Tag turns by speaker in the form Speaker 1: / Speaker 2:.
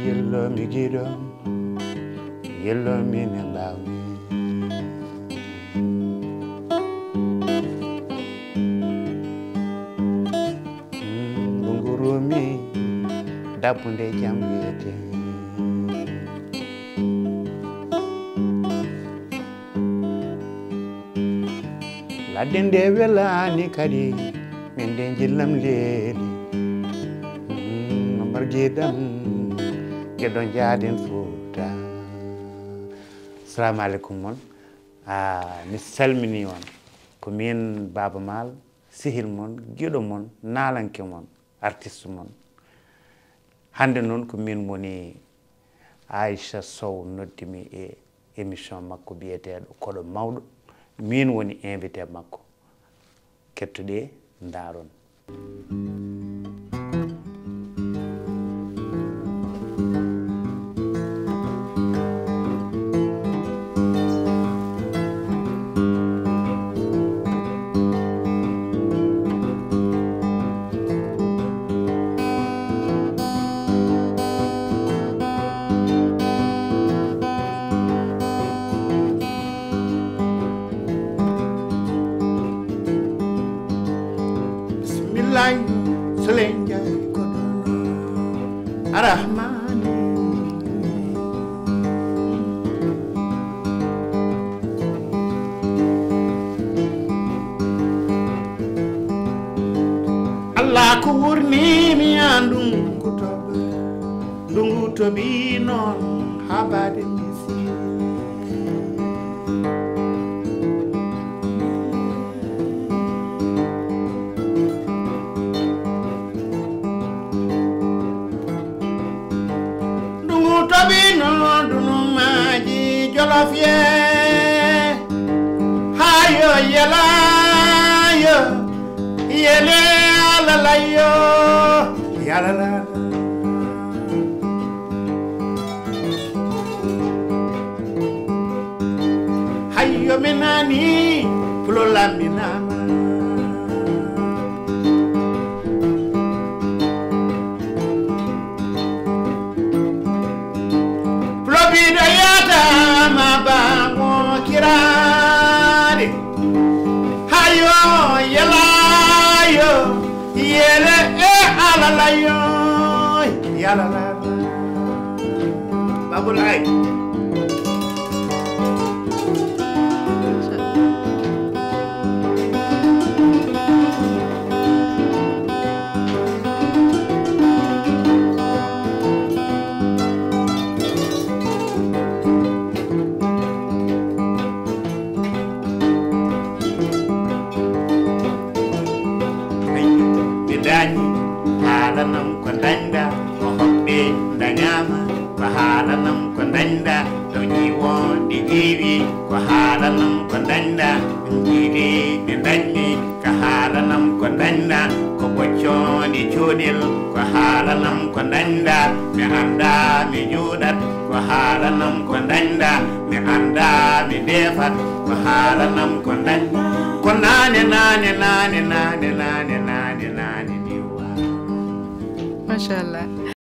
Speaker 1: yellow me gido, yellow me about me. Bunguru me, dapunde jambiete. La dende vela ni kadi, mende jilam leli. Margidam, gedon jadin futa. Assalamu alaikum mon. Mi salmini on ko min Baba Mal, sihil mon, gido mon, nalanke mon, artiste mon. Hande non ko min moni Aisha Sow noddimi e émission makko biyeteɗo koɗo mawɗo. Min woni invité makko. Kettuɗe ndaron. Selenja kodono arahmani Allah ko wurni mi andum ko tobe dungu tobi non habade misi Tabino dunu maji jolofie hayo yela yo yele ala yo yala la hayo minani fulola minama Mabango kirani hayo yelayo yele alalayo yalala babulai halanam ko danda ko hobbe danyama ko halanam ko danda to jiwo di ewi ko halanam ko danda ndiri de danni ko halanam ko danda ko bocco di chodil ko halanam ko danda mi anda mi judat ko halanam ko danda mi anda mi defat ko halanam ko danda ko nane
Speaker 2: Mashallah.